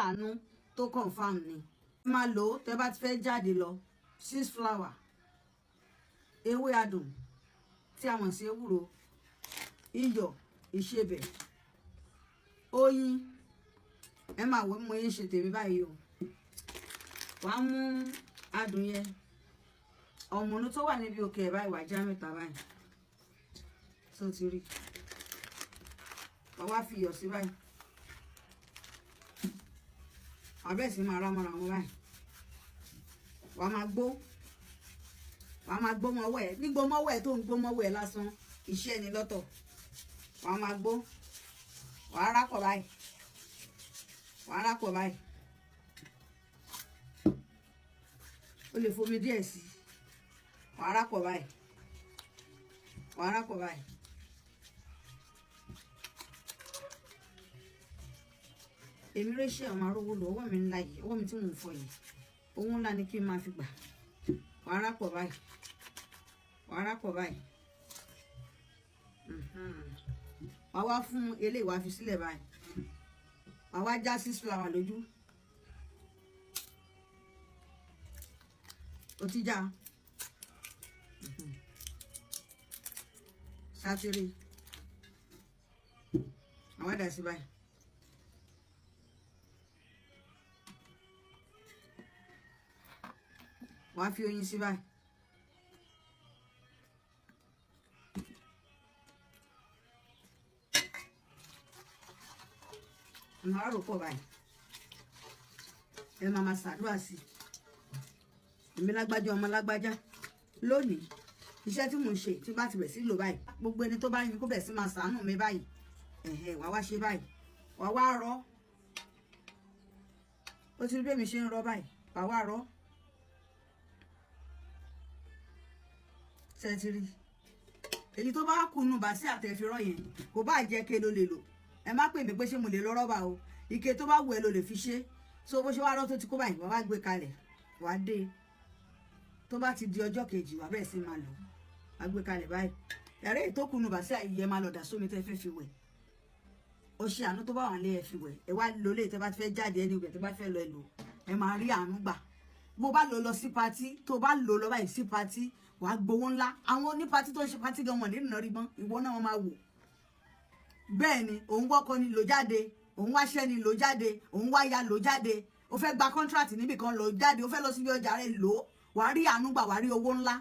àánú tó confam ni máa lò ó tẹ́ bá ti fẹ́ jáde lọ 6 flower ewé adùn tí a mọ̀ sí ewúro iyọ̀ ìṣebẹ̀ oyin ẹ máa wò mo yín ṣe tèmi báyìí o wàá mú adùn yẹn ọ̀mùnú tó wà níbi òkè ẹ̀ báyìí wà já mẹ́ta báyìí tó ti rí wàá fi iyọ̀ sí báyìí àbẹ́ sì máa rámọ́ra wọn báyìí wàá máa gbó mọ́wọ́ ẹ̀ nígbó mọ́wọ́ ẹ̀ tó ń gbó mọ́wọ́ ẹ̀ lásán iṣẹ́ ni lọ́tọ̀ wàá máa gbó wàá rákọ̀ báyìí o lè fomi díẹ̀ sí wàá rákọ̀ báyìí èmi réṣẹ́ àwọn arówó lọ ọwọ́ mi ńlá yìí ọwọ́ mi tí mò ń fọ yìí owó ńlá ni kí n máa fi gbà wàá rákọ̀ báyìí wàá wá fún eléyìí wàá fi sílẹ̀ báyìí wàá wá já 6 flower lójú ó ti já sátírì àwọn àdá sí báyìí wàá fi oyin sí báyìí màá rò pọ̀ báyìí ẹ máa ṣàdúrà sí èmi lágbájá ọmọ lágbájá lónìí iṣẹ́ tí mò ń ṣe tí bá ti bẹ̀ sí lò báyìí gbogbo ẹni tó bá yín kó bẹ̀ sí máa ṣàánú mi báyìí wàá wá ṣe báyìí wàá wá rọ́ ó ti rí bí èmi ṣe ń rọ́ báyìí wàá wá rọ́ ṣẹ́tìrì èyí tó bá kú nù bá sí àtẹ̀fẹ́rọ̀ yẹn kò bá jẹ́ ké ló lè lò ẹ má pè mí pé ṣé mo lè lọ rọ́bà o ike tó bá wù ẹ́ ló lè fi ṣe so bó ṣe wá rọ́ tó ti kó báyìí wàá gbé kalẹ̀ wàá dé tó bá ti di ọjọ́ kejì wàá bẹ̀rẹ̀ sí máa lò wàá gbé kalẹ̀ báyìí ẹ̀rẹ́ èyí tó kú nù bá sí àyè máa lọ dà sómi tẹ́ fẹ́ fi wẹ̀ ọṣẹ àánú tó bá wà ní ẹ fi wẹ̀ ẹ wá lò lè tẹ́ bá ti fẹ́ jáde ẹni wẹ̀ tẹ́ bá fẹ́ lọ ẹ lò ẹ máa rí àánú gbà bó bá lọ sí patí tó bá lò lọ báyìí sí patí wàá gbowó ńlá àwọn onípatí tó ń ṣe patí gan wọn nínú náà rí mọ́ ìwọ náà wọn máa wò bẹ́ẹ̀ ni òun wọ́kọ ni lò jáde òun wáṣẹ́ ni lò jáde òun wáyà lò jáde ó fẹ́ gba contract níbì kan lò jáde ó fẹ́ lọ síbi ọjà rẹ̀ lò wàá rí àánú gbà wàá rí owó ńlá